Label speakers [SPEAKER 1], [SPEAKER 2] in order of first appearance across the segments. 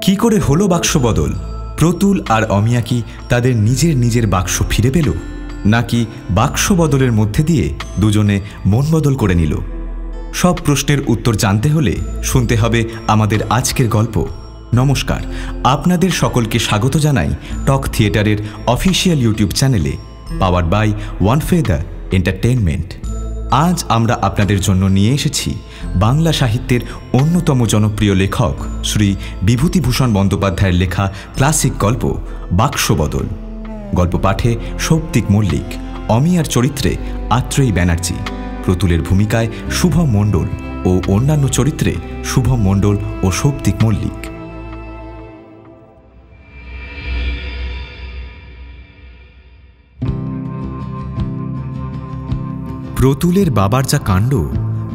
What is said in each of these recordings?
[SPEAKER 1] কি করে হলো বাক্স বদল? প্রতুল আর অমিয়া কি তাদের নিজের নিজের বাক্স ফিরে পেল, নাকি বাক্স বদলের মধ্যে দিয়ে দুজনে মন বদল করে নিল? সব প্রশ্নের উত্তর জানতে হলে শুনতে হবে আমাদের আজকের গল্প। নমস্কার, আপনাদের সকলকে স্বাগত জানাই টক থিয়েটারের অফিসিয়াল ইউটিউব চ্যানেলে, powered by One Feather Entertainment. আজ আমরা আপনাদের জন্য নিয়ে এসেছি বাংলা সাহিত্যের অন্যতম জনপ্রিয় লেখক শ্রী বিভূতিভূষণ বন্দ্যোপাধ্যায়ের লেখা ক্লাসিক গল্প বাক্স বদল। গল্প পাঠে সৌপ্তিক মল্লিক, অমিয়ার চরিত্রে আত্রেয়ী ব্যানার্জি, প্রতুলের ভূমিকায় শুভম মণ্ডল ও অন্যান্য চরিত্রে শুভম মণ্ডল ও সৌপ্তিক মল্লিক। প্রতুলের বাবার যা কাণ্ড,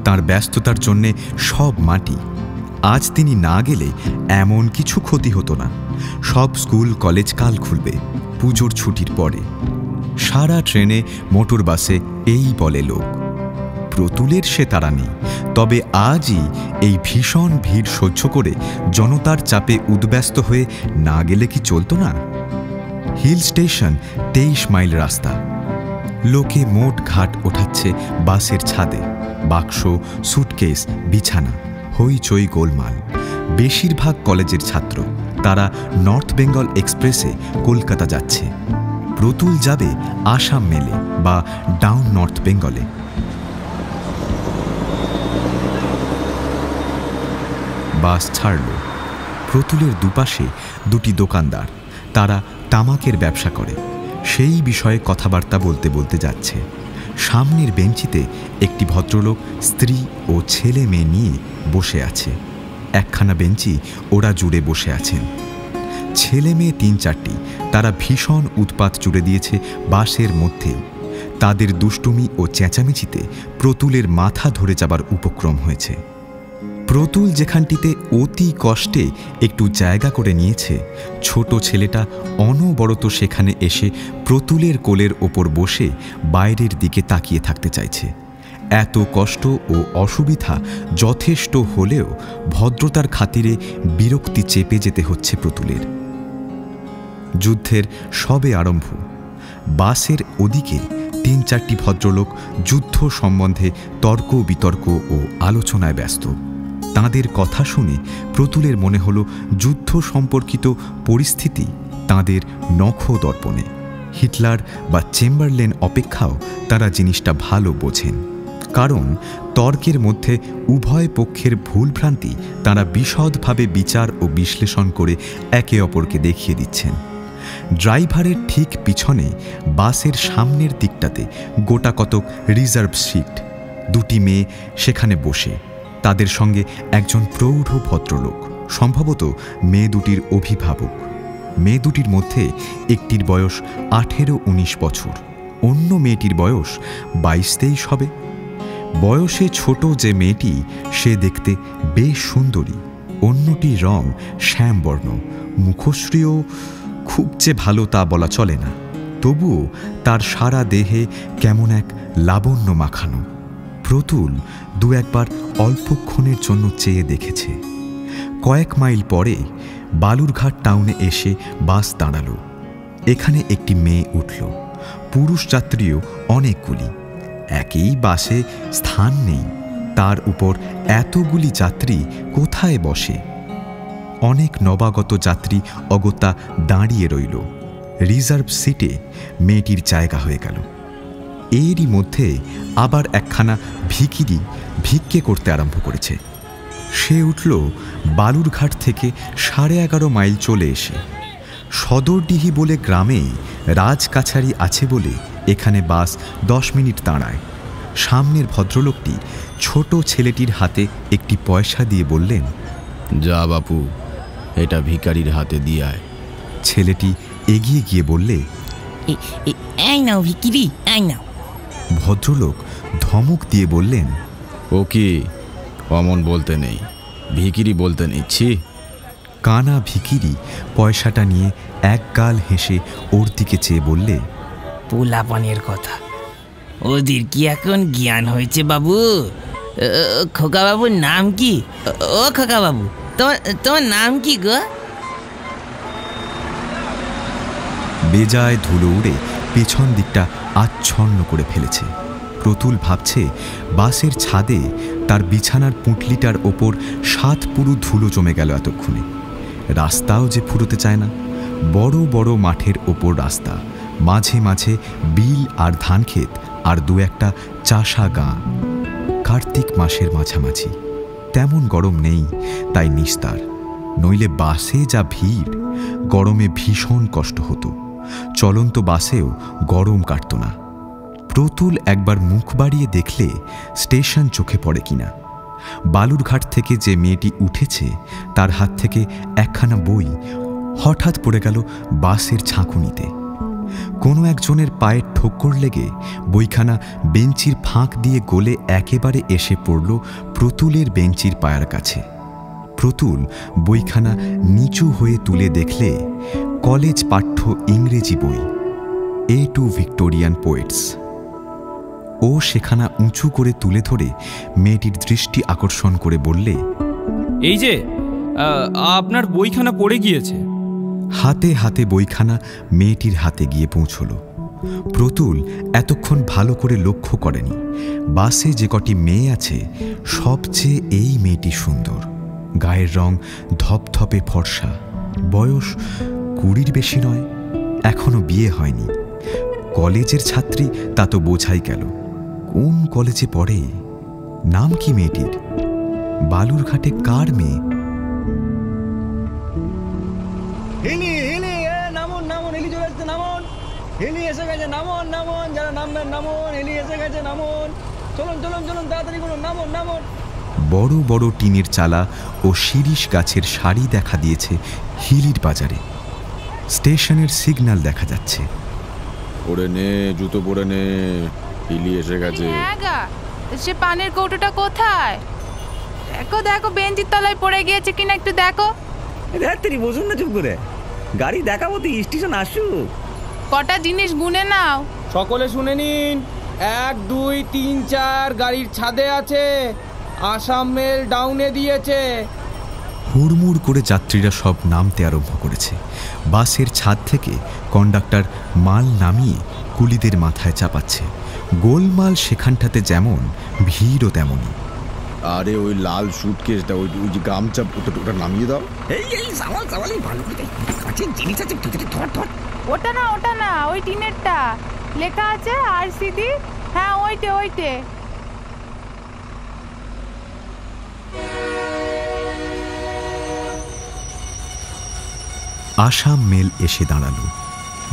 [SPEAKER 1] তার ব্যস্ততার জন্যে সব মাটি। আজ তিনি না গেলে এমন কিছু ক্ষতি হতো না। সব স্কুল কলেজ কাল খুলবে পুজোর ছুটির পরে। সারা ট্রেনে মোটর বাসে এই বলে লোক। প্রতুলের সে তাড়া নেই, তবে আজই এই ভীষণ ভিড় সহ্য করে জনতার চাপে উদ্ব্যস্ত হয়ে না গেলে কি চলতো না? হিল স্টেশন 23 মাইল রাস্তা। লোকে মোট ঘাট ওঠাচ্ছে বাসের ছাদে। বাক্স, সুটকেস, বিছানা, হইচই গোলমাল। বেশিরভাগ কলেজের ছাত্র। তারা নর্থ বেঙ্গল এক্সপ্রেসে কলকাতা যাচ্ছে। প্রতুল যাবে আসাম মেলে বা ডাউন নর্থ বেঙ্গলে। বাস ছাড়ল। প্রতুলের দুপাশে দুটি দোকানদার, তারা তামাকের ব্যবসা করে। সেই বিষয়ে কথাবার্তা বলতে বলতে যাচ্ছে। সামনের বেঞ্চিতে একটি ভদ্রলোক স্ত্রী ও ছেলে মেয়ে নিয়ে বসে আছে। একখানা বেঞ্চি ওরা জুড়ে বসে আছেন। ছেলে মেয়ে 3-4টি। তারা ভীষণ উৎপাত জুড়ে দিয়েছে বাসের মধ্যেই। তাদের দুষ্টুমি ও চেঁচামেচিতে প্রতুলের মাথা ধরে যাবার উপক্রম হয়েছে। প্রতুল যেখানটিতে অতি কষ্টে একটু জায়গা করে নিয়েছে, ছোট ছেলেটা অনবরত সেখানে এসে প্রতুলের কোলের ওপর বসে বাইরের দিকে তাকিয়ে থাকতে চাইছে। এত কষ্ট ও অসুবিধা যথেষ্ট হলেও ভদ্রতার খাতিরে বিরক্তি চেপে যেতে হচ্ছে প্রতুলের। যুদ্ধের সবে আরম্ভ। বাসের ওদিকে 3-4টি ভদ্রলোক যুদ্ধ সম্বন্ধে তর্ক বিতর্ক ও আলোচনায় ব্যস্ত। তাঁদের কথা শুনে প্রতুলের মনে হলো যুদ্ধ সম্পর্কিত পরিস্থিতি তাঁদের নখদর্পণে। হিটলার বা চেম্বারলেন অপেক্ষাও তারা জিনিসটা ভালো বোঝেন, কারণ তর্কের মধ্যে উভয় পক্ষের ভুলভ্রান্তি তাঁরা বিশদভাবে বিচার ও বিশ্লেষণ করে একে অপরকে দেখিয়ে দিচ্ছেন। ড্রাইভারের ঠিক পিছনে বাসের সামনের দিকটাতে গোটা কতক রিজার্ভ সিট। দুটি মেয়ে সেখানে বসে। তাদের সঙ্গে একজন প্রৌঢ় ভদ্রলোক, সম্ভবত মেয়ে দুটির অভিভাবক। মেয়ে দুটির মধ্যে একটির বয়স 18-19 বছর, অন্য মেয়েটির বয়স 22-23 হবে। বয়সে ছোট যে মেয়েটি, সে দেখতে বেশ সুন্দরী। অন্যটির রং শ্যামবর্ণ, মুখশ্রীও খুব যে ভালো তা বলা চলে না, তবুও তার সারা দেহে কেমন এক লাবণ্য মাখানো। প্রতুল 2-একবার অল্পক্ষণের জন্য চেয়ে দেখেছে। কয়েক মাইল পরে বালুরঘাট টাউনে এসে বাস দাঁড়াল। এখানে একটি মেয়ে উঠল। পুরুষ যাত্রীও অনেকগুলি। একই বাসে স্থান নেই, তার উপর এতগুলি যাত্রী কোথায় বসে? অনেক নবাগত যাত্রী অগত্যা দাঁড়িয়ে রইল। রিজার্ভ সিটে মেয়েটির জায়গা হয়ে গেল। এরই মধ্যে আবার একখানা ভিখিরি ভিক্ষে করতে আরম্ভ করেছে। সে উঠল বালুরঘাট থেকে 11.5 মাইল চলে এসে। সদরডিহি বলে গ্রামে রাজকাছারি আছে বলে এখানে বাস 10 মিনিট দাঁড়ায়। সামনের ভদ্রলোকটি ছোট ছেলেটির হাতে একটি পয়সা দিয়ে বললেন,
[SPEAKER 2] যা বাপু, এটা ভিখারির হাতে দিয়ে আয়।
[SPEAKER 1] ছেলেটি এগিয়ে গিয়ে বললে,
[SPEAKER 3] এই নাও ভিখিরি, এই নাও।
[SPEAKER 1] ভদ্রলোক ধমক দিয়ে বললেন,
[SPEAKER 2] ও কি, অমন বলতে নেই, ভিখিরি বলতে নিচ্ছি।
[SPEAKER 1] কানা ভিখিরি পয়সাটা নিয়ে এক গাল হেসে ওর দিকে চেয়ে বললে,
[SPEAKER 3] পোলাপানের কথা, ওদের কি এখন জ্ঞান হয়েছে বাবু? খোকা বাবুর নাম কি? ও খোকা বাবু, তোমার নাম কি গো?
[SPEAKER 1] বেজায় ধুলো উড়ে পেছন দিকটা আচ্ছন্ন করে ফেলেছে। প্রতুল ভাবছে বাসের ছাদে তার বিছানার পুঁটলিটার ওপর 7 পুরু ধুলো জমে গেল এতক্ষণে। রাস্তাও যে ফুরোতে চায় না। বড় বড় মাঠের ওপর রাস্তা, মাঝে মাঝে বিল আর ধানক্ষেত, আর 2-1টা চাষা গাঁ। কার্তিক মাসের মাঝামাঝি, তেমন গরম নেই, তাই নিস্তার। নইলে বাসে যা ভিড়, গরমে ভীষণ কষ্ট হতো। চলন্ত বাসেও গরম কাটত না। প্রতুল একবার মুখ বাড়িয়ে দেখলে স্টেশন চোখে পড়ে কিনা। বালুরঘাট থেকে যে মেয়েটি উঠেছে তার হাত থেকে একখানা বই হঠাৎ পড়ে গেল বাসের ঝাঁকুনিতে। কোনো একজনের পায়ের ঠোক্কর লেগে বইখানা বেঞ্চির ফাঁক দিয়ে গলে একেবারে এসে পড়ল প্রতুলের বেঞ্চির পায়ার কাছে। প্রতুল বইখানা নিচু হয়ে তুলে দেখলে কলেজ পাঠ্য ইংরেজি বই, এ টু ভিক্টোরিয়ান পোয়েটস। ও সেখানা উঁচু করে তুলে ধরে মেয়েটির দৃষ্টি আকর্ষণ করে বললে,
[SPEAKER 4] এই যে আপনার বইখানা পড়ে গিয়েছে।
[SPEAKER 1] হাতে হাতে বইখানা মেয়েটির হাতে গিয়ে পৌঁছল। প্রতুল এতক্ষণ ভালো করে লক্ষ্য করেনি। বাসে যে কটি মেয়ে আছে সবচেয়ে এই মেয়েটি সুন্দর। গায়ের রং ধপধপে ফর্সা, বয়স 20-র বেশি নয়, এখনো বিয়ে হয়নি। কলেজের ছাত্রী তা তো বোঝাই গেল। কোন কলেজে পড়ে? নাম কি মেয়েটির? বালুরঘাটে কার মেয়ে?
[SPEAKER 5] হিলি হিলি, নামুন নামুন, হিলি চলে আসছে, নামুন। হিলি এসে গেছে, নামুন নামুন, যারা নামবেন নামুন। হিলি এসে গেছে, নামুন। চলুন চলুন চলুন, তাড়াতাড়ি করুন, নামুন নামুন।
[SPEAKER 1] বড় বড় টিনের চালা ও শিরিষ গাছের সারি দেখা দিয়েছে হিলির বাজারে। স্টেশনের সিগন্যাল দেখা যাচ্ছে।
[SPEAKER 2] পরে নে, জুতো পরে নে, হিলি এসে গেছে।
[SPEAKER 6] সে পানের কৌটোটা কোথায়? দেখো দেখো, বেঞ্চির তলায় পড়ে গিয়েছে কিনা একটু দেখো।
[SPEAKER 5] রাত্রি বসুন না চুপ করে, গাড়ি দেখাবো তো, স্টেশন আসুক।
[SPEAKER 6] কটা জিনিস গুনে নাও।
[SPEAKER 4] সকলে শুনে নিন, 1 2 3 4 গাড়ির ছাদে আছে। আসাম মেল ডাউনে দিয়েছে।
[SPEAKER 1] হুড়মুড় করে যাত্রীরা সব নামতে আরম্ভ করেছে। বাসের ছাদ থেকে কন্ডাক্টর মাল নামিয়ে কুলিদের মাথায় চাপাচ্ছে। গোলমাল সেখানটাতে যেমন, ভিড়ও তেমনই।
[SPEAKER 2] আরে ওই লাল সুটকেসটা, ওই যে গামছা, ওটা নামিয়ে দাও।
[SPEAKER 5] এই এই সাওয়াল সাওয়ালই ভালো করে, কাছে জিনিস আছে, ধর ধর।
[SPEAKER 6] ওটা না, ওই টিনেরটা লেখা আছে RCD। হ্যাঁ, ওইটে।
[SPEAKER 1] আসাম মেল এসে দাঁড়াল।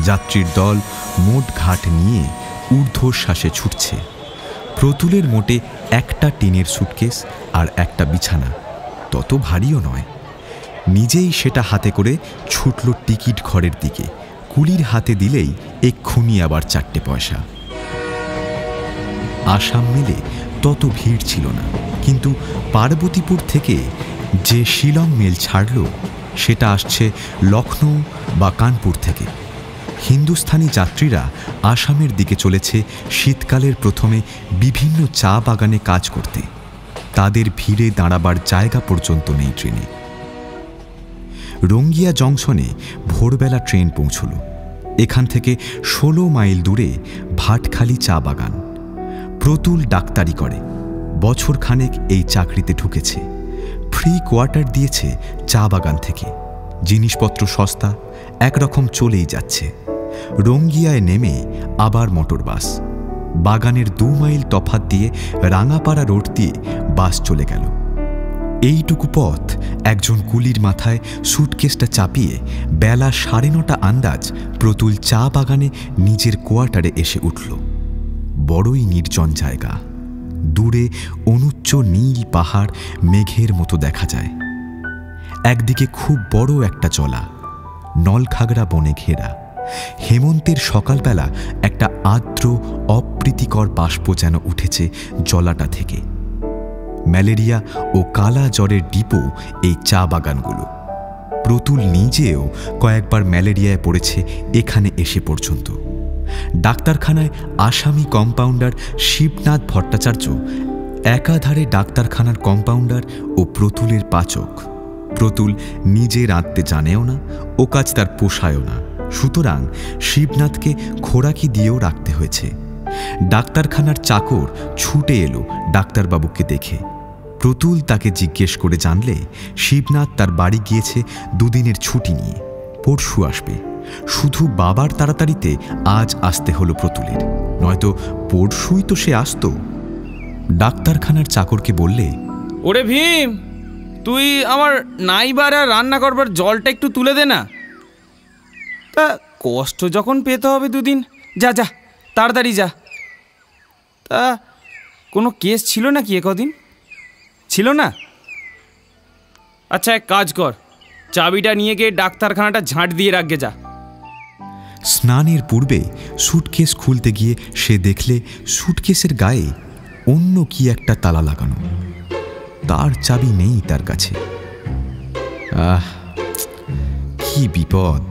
[SPEAKER 1] যাত্রীর দল মোট ঘাট নিয়ে ঊর্ধ্বশ্বাসে ছুটছে। প্রতুলের মোটে একটা টিনের সুটকেস আর একটা বিছানা, তত ভারীও নয়। নিজেই সেটা হাতে করে ছুটল টিকিট ঘরের দিকে। কুলির হাতে দিলেই এক্ষুনি আবার 4টে পয়সা। আসাম মেলে তত ভিড় ছিল না, কিন্তু পার্বতীপুর থেকে যে শিলং মেল ছাড়ল সেটা আসছে লখনৌ বা কানপুর থেকে। হিন্দুস্থানি যাত্রীরা আসামের দিকে চলেছে শীতকালের প্রথমে বিভিন্ন চা বাগানে কাজ করতে। তাদের ভিড়ে দাঁড়াবার জায়গা পর্যন্ত নেই ট্রেনে। রঙ্গিয়া জংশনে ভোরবেলা ট্রেন পৌঁছল। এখান থেকে 16 মাইল দূরে ভাটখালি চা বাগান। প্রতুল ডাক্তারি করে, বছরখানেক এই চাকরিতে ঢুকেছে। ফ্রি কোয়ার্টার দিয়েছে চা বাগান থেকে। জিনিসপত্র সস্তা, একরকম চলেই যাচ্ছে। রঙ্গিয়ায় নেমে আবার মোটর বাস। বাগানের 2 মাইল তফাত দিয়ে রাঙাপাড়া রোড দিয়ে বাস চলে গেল। এইটুকু পথ একজন কুলির মাথায় সুটকেসটা চাপিয়ে বেলা 9:30 আন্দাজ প্রতুল চা বাগানে নিজের কোয়ার্টারে এসে উঠল। বড়ই নির্জন জায়গা। দূরে অনুচ্চ নীল পাহাড় মেঘের মতো দেখা যায়। একদিকে খুব বড় একটা জলা, নলখাগড়া বনে ঘেরা। হেমন্তের সকালবেলা একটা আর্দ্র অপ্রীতিকর বাষ্প যেন উঠেছে জলাটা থেকে। ম্যালেরিয়া ও কালা জ্বরের ডিপো এই চা বাগানগুলো। প্রতুল নিজেও কয়েকবার ম্যালেরিয়ায় পড়েছে এখানে এসে পর্যন্ত। ডাক্তারখানায় আসামি কম্পাউন্ডার শিবনাথ ভট্টাচার্য একাধারে ডাক্তারখানার কম্পাউন্ডার ও প্রতুলের পাচক। প্রতুল নিজে রাঁধতে জানেও না, ও কাজ তার পোষায়ও না। সুতরাং শিবনাথকে খোরাকি দিয়েও রাখতে হয়েছে। ডাক্তারখানার চাকর ছুটে এলো ডাক্তারবাবুকে দেখে। প্রতুল তাকে জিজ্ঞেস করে জানলে শিবনাথ তার বাড়ি গিয়েছে 2 দিনের ছুটি নিয়ে, পরশু আসবে। শুধু বাবার তাড়াতাড়িতে আজ আসতে হলো প্রতুলের, নয়তো পরশুই তো সে আসতো। ডাক্তারখানার চাকরকে বললে,
[SPEAKER 4] ওরে ভীম, তুই আমার নাইবার আর রান্না করবার জলটা একটু তুলে দে না। তা কষ্ট যখন পেতে হবে 2 দিন, যা যা তাড়াতাড়ি যা। তা কোনো কেস ছিল না কি কদিন? ছিল না? আচ্ছা এক কাজ কর, চাবিটা নিয়ে গিয়ে ডাক্তারখানাটা ঝাঁট দিয়ে রাখবে যা।
[SPEAKER 1] স্নানের পূর্বে সুটকেস খুলতে গিয়ে সে দেখলে সুটকেসের গায়ে অন্য কি একটা তালা লাগানো। তার চাবি নেই তার কাছে। কি বিপদ!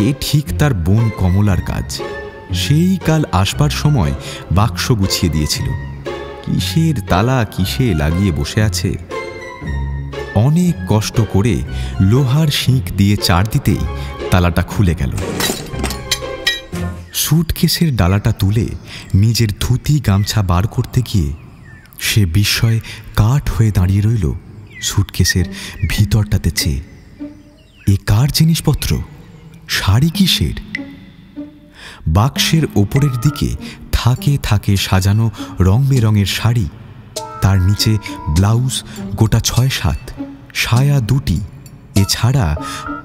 [SPEAKER 1] এ ঠিক তার বোন কমলার কাজ। সেই কাল আসবার সময় বাক্স গুছিয়ে দিয়েছিল। কিসের তালা কিসে লাগিয়ে বসে আছে। অনেক কষ্ট করে লোহার শিক দিয়ে চার দিতেই তালাটা খুলে গেল। সুটকেসের ডালাটা তুলে নিজের ধুতি গামছা বার করতে গিয়ে সে বিস্ময়ে কাঠ হয়ে দাঁড়িয়ে রইল সুটকেসের ভিতরটাতে চেয়ে। এ কার জিনিসপত্র? শাড়ি কিসের? বাক্সের ওপরের দিকে থাকে থাকে সাজানো রং বেরঙের শাড়ি, তার নিচে ব্লাউজ গোটা 6-7, সায়া 2টি, এছাড়া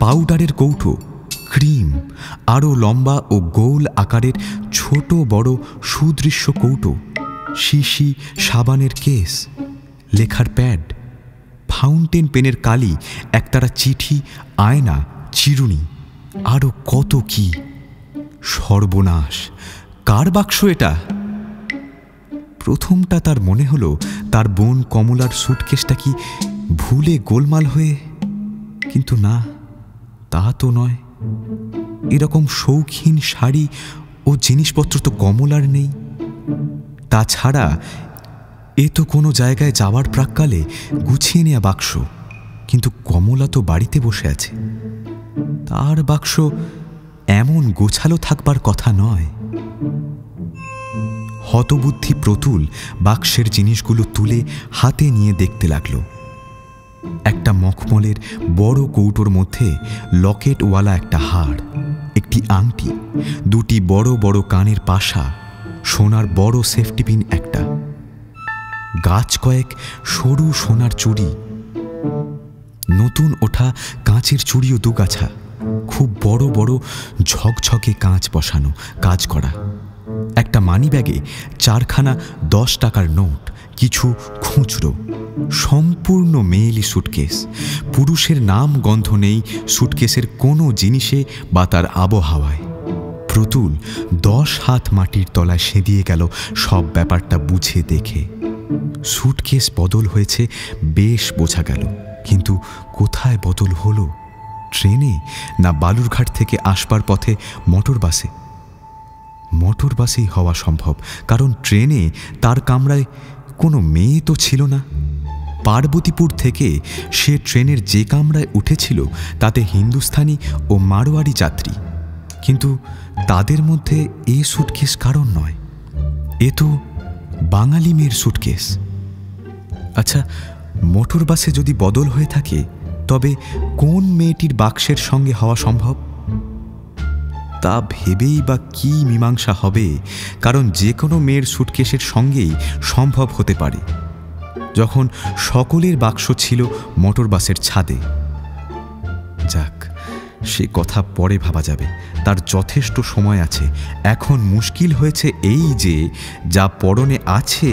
[SPEAKER 1] পাউডারের কৌটো, ক্রিম, আরও লম্বা ও গোল আকারের ছোট বড় সুদৃশ্য কৌটো, শিশি, সাবানের কেস, লেখার প্যাড, ফাউন্টেন পেনের কালি, একতারা চিঠি, আয়না, চিরুনি, আরও কত কি। সর্বনাশ! কার বাক্স এটা? প্রথমটা তার মনে হলো তার বোন কমলার সুটকেসটা কি ভুলে গোলমাল হয়ে, কিন্তু না, তা তো নয়। এরকম শৌখিন শাড়ি ও জিনিসপত্র তো কমলার নেই। তাছাড়া এ তো কোনো জায়গায় যাওয়ার প্রাক্কালে গুছিয়ে নেওয়া বাক্স, কিন্তু কমলা তো বাড়িতে বসে আছে। তার বাক্স এমন গোছালো থাকবার কথা নয়। হতবুদ্ধি প্রতুল বাক্সের জিনিসগুলো তুলে হাতে নিয়ে দেখতে লাগল। একটা মখমলের বড় কৌটোর মধ্যে লকেটওয়ালা একটা হাড়, একটি আংটি, 2টি বড় বড় কানের পাশা, সোনার বড় সেফটি পিন একটা, গাছ কয়েক সরু সোনার চুড়ি, নতুন ওঠা কাঁচের চুড়িও 2 গাছা, খুব বড় বড় ঝকঝকে কাঁচ বসানো, কাজ করা। একটা মানিব্যাগে 4খানা 10 টাকার নোট, কিছু খুচরো। সম্পূর্ণ মেয়েলি সুটকেস। পুরুষের নাম গন্ধ নেই সুটকেসের কোনো জিনিসে বা তার আবহাওয়ায়। প্রতুল 10 হাত মাটির তলায় সেদিয়ে গেল সব ব্যাপারটা বুঝে দেখে। সুটকেস বদল হয়েছে বেশ বোঝা গেল, কিন্তু কোথায় বদল হলো? ট্রেনে, না বালুরঘাট থেকে আসবার পথে মোটর বাসে? মোটর বাসেই হওয়া সম্ভব, কারণ ট্রেনে তার কামরায় কোনো মেয়ে তো ছিল না। পার্বতীপুর থেকে সে ট্রেনের যে কামরায় উঠেছিল তাতে হিন্দুস্থানি ও মারোয়ারি যাত্রী, কিন্তু তাদের মধ্যে এ সুটকেস কারণ নয়। এ তো বাঙালি মেয়ের সুটকেস। আচ্ছা, মোটর বাসে যদি বদল হয়ে থাকে, তবে কোন মেয়েটির বাক্সের সঙ্গে হওয়া সম্ভব? তা ভেবেই বা কি মীমাংসা হবে? কারণ যে কোনো মেয়ের সুটকেসের সঙ্গেই সম্ভব হতে পারে, যখন সকলের বাক্স ছিল মোটর বাসের ছাদে। যাক, সে কথা পরে ভাবা যাবে, তার যথেষ্ট সময় আছে। এখন মুশকিল হয়েছে এই যে, যা পরনে আছে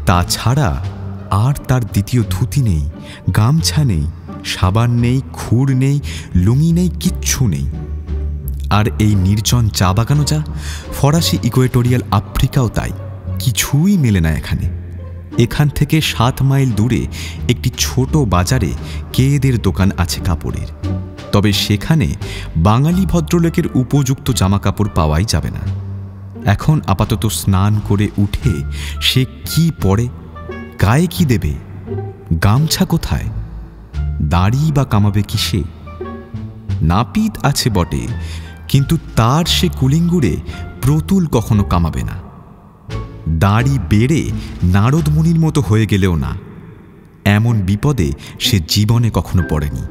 [SPEAKER 1] তা ছাড়া আর তার দ্বিতীয় ধুতি নেই, গামছা নেই, সাবান নেই, খুর নেই, লুঙ্গি নেই, কিচ্ছু নেই। আর এই নির্জন চা বাগানও যা, ফরাসি ইকুয়েটোরিয়াল আফ্রিকাও তাই, কিছুই মেলে না এখানে। এখান থেকে 7 মাইল দূরে একটি ছোট বাজারে কেয়েদের দোকান আছে কাপড়ের, তবে সেখানে বাঙালি ভদ্রলোকের উপযুক্ত জামাকাপড় পাওয়াই যাবে না। এখন আপাতত স্নান করে উঠে সে কি পরে, গায়ে কি দেবে, গামছা কোথায়, দাড়ি বা কামাবে কিসে? নাপিত আছে বটে, কিন্তু তার সে কুলিঙ্গুরে প্রতুল কখনো কামাবে না। দাড়ি বেড়ে নারদ মুনির মতো হয়ে গেলেও না। এমন বিপদে সে জীবনে কখনো পড়েনি।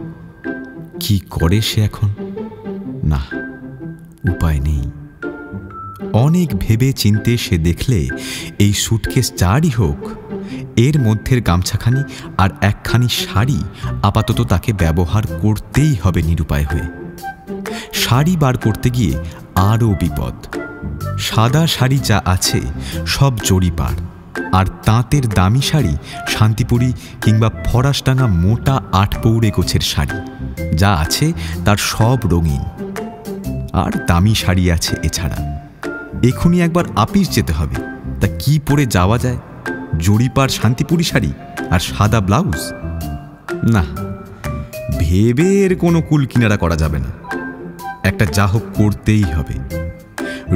[SPEAKER 1] কি করে সে এখন? না, উপায় নেই। অনেক ভেবে চিনতে সে দেখলে এই সুটকেস যারই হোক, এর মধ্যের গামছাখানি আর একখানি শাড়ি আপাতত তাকে ব্যবহার করতেই হবে নিরুপায় হয়ে। শাড়ি বার করতে গিয়ে আরও বিপদ। সাদা শাড়ি যা আছে সব জরিপার, আর তাঁতের দামি শাড়ি শান্তিপুরি কিংবা ফরাসডাঙ্গা মোটা 8 পৌড়ে গোছের শাড়ি যা আছে তার সব রঙিন। আর দামি শাড়ি আছে এছাড়া। এখনই একবার আপিস যেতে হবে, তা কি পরে যাওয়া যায়? জরিপার শান্তিপুরি শাড়ি আর সাদা ব্লাউজ? না, ভেবে এর কোনো কুল কিনারা করা যাবে না। একটা যা হোক করতেই হবে।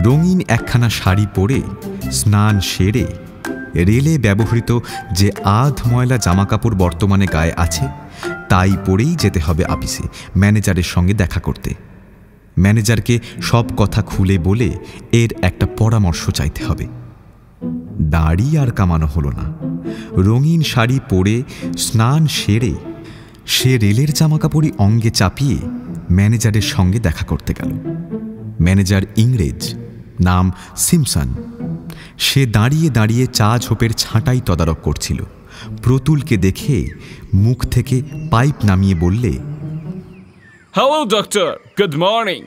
[SPEAKER 1] রঙিন একখানা শাড়ি পরে স্নান সেরে রেলে ব্যবহৃত যে আধ ময়লা জামাকাপড় বর্তমানে গায়ে আছে তাই পরেই যেতে হবে আপিসে ম্যানেজারের সঙ্গে দেখা করতে। ম্যানেজারকে সব কথা খুলে বলে এর একটা পরামর্শ চাইতে হবে। দাড়ি আর কামানো হলো না। রঙিন শাড়ি পরে স্নান সেরে সে রেলের জামাকাপড়ই অঙ্গে চাপিয়ে ম্যানেজারের সঙ্গে দেখা করতে গেল। ম্যানেজার ইংরেজ, নাম সিমসন। সে দাঁড়িয়ে দাঁড়িয়ে চা ঝোপের ছাঁটাই তদারক করছিল। প্রতুলকে দেখে মুখ থেকে পাইপ নামিয়ে বললে,
[SPEAKER 4] Hello, doctor. Good morning.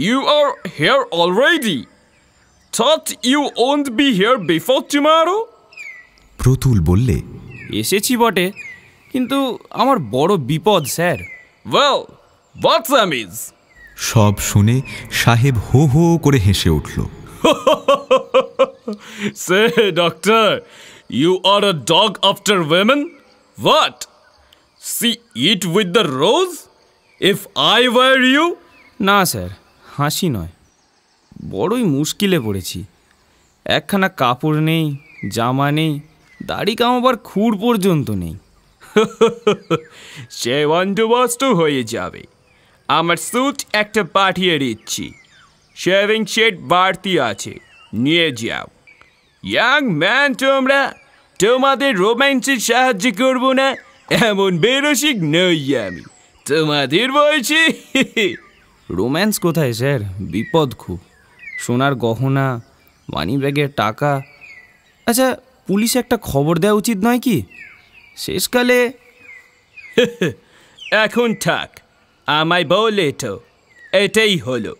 [SPEAKER 4] You are here already. Thought you won't be here before tomorrow?
[SPEAKER 1] Pratul বললে,
[SPEAKER 4] এসেছি বটে, কিন্তু আমার বড় বিপদ স্যার। Well, what's amiss?
[SPEAKER 1] সব শুনে সাহেব হো হো করে হেসে উঠল।
[SPEAKER 4] Say, doctor, you are a dog after women? What? See it with the rose? If I were you? না স্যার, হাসি নয়, বড়ই মুশকিলে পড়েছি। একখানা কাপড় নেই, জামা নেই, দাড়ি কামাবার খুর পর্যন্ত নেই। সে বন্দোবস্ত হয়ে যাবে। আমার স্যুট একটা পাঠিয়ে দিচ্ছি। শেভিং শেড বাড়তি আছে, নিয়ে যাও। ইয়াং ম্যান, তোমরা তোমাদের রোম্যান্সের সাহায্য করব না এমন বেরসিক নই আমি। তোমাদের বলছি। রোম্যান্স কোথায় স্যার? বিপদ খুব। সোনার গহনা, মানি ব্যাগের টাকা। আচ্ছা, পুলিশ একটা খবর দেওয়া উচিত নয় কি? শেষকালে। এখন থাক, আমায় বলে তো এটাই হলো।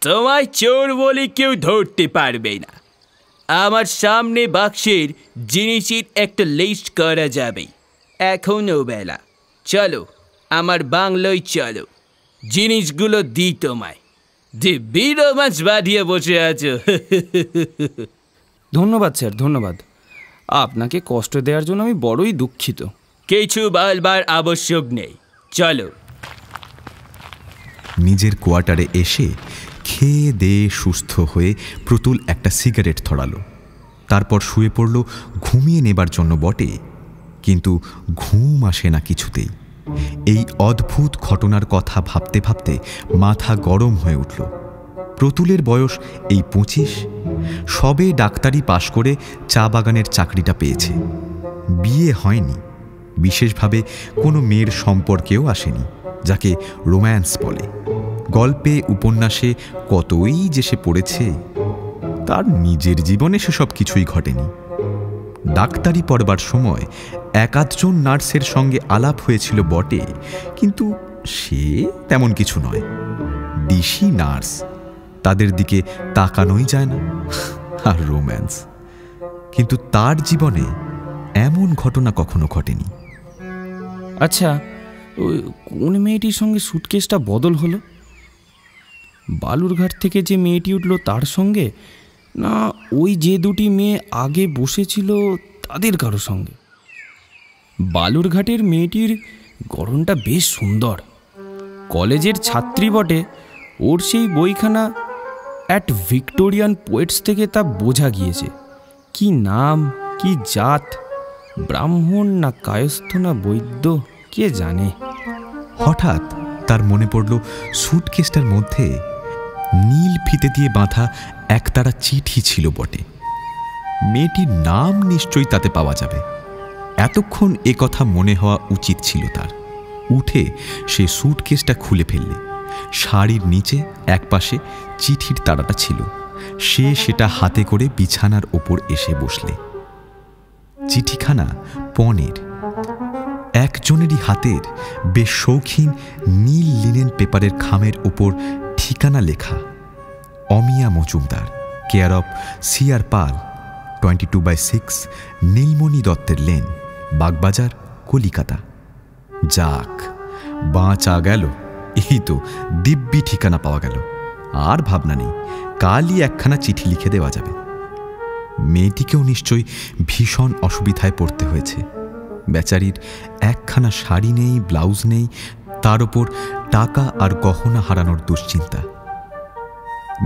[SPEAKER 4] তোমায় চোর বলে কেউ ধরতে পারবে না। আমার সামনে বাক্সের জিনিসের একটা লিস্ট করা যাবে। এখনও বেলা। চলো, আমার বাংলোয় চলো। জিনিসগুলো দিই তোমায়। দিব্যি রোমাঞ্চ বাঁধিয়ে বসে আছো। ধন্যবাদ স্যার, ধন্যবাদ। আপনাকে কষ্ট দেওয়ার জন্য আমি বড়ই দুঃখিত। কিছু বলবার আবশ্যক নেই, চলো।
[SPEAKER 1] নিজের কোয়ার্টারে এসে খেয়ে দেয়ে সুস্থ হয়ে প্রতুল একটা সিগারেট ধরালো। তারপর শুয়ে পড়ল ঘুমিয়ে নেবার জন্য বটে, কিন্তু ঘুম আসে না কিছুতেই। এই অদ্ভুত ঘটনার কথা ভাবতে ভাবতে মাথা গরম হয়ে উঠল। প্রতুলের বয়স এই 25। সবে ডাক্তারি পাশ করে চা বাগানের চাকরিটা পেয়েছে। বিয়ে হয়নি, বিশেষভাবে কোনো মেয়ের সম্পর্কেও আসেনি যাকে রোম্যান্স বলে। গল্পে উপন্যাসে কতই যে সে পড়েছে, তার নিজের জীবনে সেসব কিছুই ঘটেনি। ডাক্তারি পড়বার সময় একাধজন নার্সের সঙ্গে আলাপ হয়েছিল বটে, কিন্তু সে তেমন কিছু নয়। দিশি নার্স, তাদের দিকে তাকানোই যায় না। আর রোম্যান্স, কিন্তু তার জীবনে এমন ঘটনা কখনো ঘটেনি।
[SPEAKER 4] আচ্ছা, কোন মেয়েটির সঙ্গে সুটকেসটা বদল হলো? বালুরঘাট থেকে যে মেয়েটি উঠল তার সঙ্গে, না ওই যে দুটি মেয়ে আগে বসেছিল তাদের কারো সঙ্গে? বালুরঘাটের মেয়েটির গড়নটা বেশ সুন্দর, কলেজের ছাত্রী বটে। ওর সেই বইখানা অ্যাট ভিক্টোরিয়ান পোয়েটস থেকে তা বোঝা গিয়েছে। কি নাম, কি জাত, ব্রাহ্মণ না কায়স্থ না বৈদ্য, কে জানে।
[SPEAKER 1] হঠাৎ তার মনে পড়ল সুটকেসটার মধ্যে নীল ফিতে দিয়ে বাঁধা একতারা চিঠি ছিল বটে। মেয়েটির নাম নিশ্চয়ই তাতে পাওয়া যাবে। এতক্ষণ এ কথা মনে হওয়া উচিত ছিল তার। উঠে সে স্যুটকেসটা খুলে ফেললে। শাড়ির নিচে একপাশে চিঠির তাড়াটা ছিল। সে সেটা হাতে করে বিছানার ওপর এসে বসলে। চিঠিখানা পনের। একজনেরই হাতের বেশ শৌখিন নীল লিনেন পেপারের খামের ওপর ঠিকানা লেখা, অমিয়া মজুমদার, কেয়ার অফ সিআর পাল, 22/6 নীলমণি দত্তের লেন, বাগবাজার, কলিকাতা। যাক, বাঁচা গেল। এই তো দিব্যি ঠিকানা পাওয়া গেল। আর ভাবনা নেই, কালই একখানা চিঠি লিখে দেওয়া যাবে। মেয়েটিকেও নিশ্চয়ই ভীষণ অসুবিধায় পড়তে হয়েছে। বেচারির একখানা শাড়ি নেই, ব্লাউজ নেই, তার ওপর টাকা আর গহনা হারানোর দুশ্চিন্তা।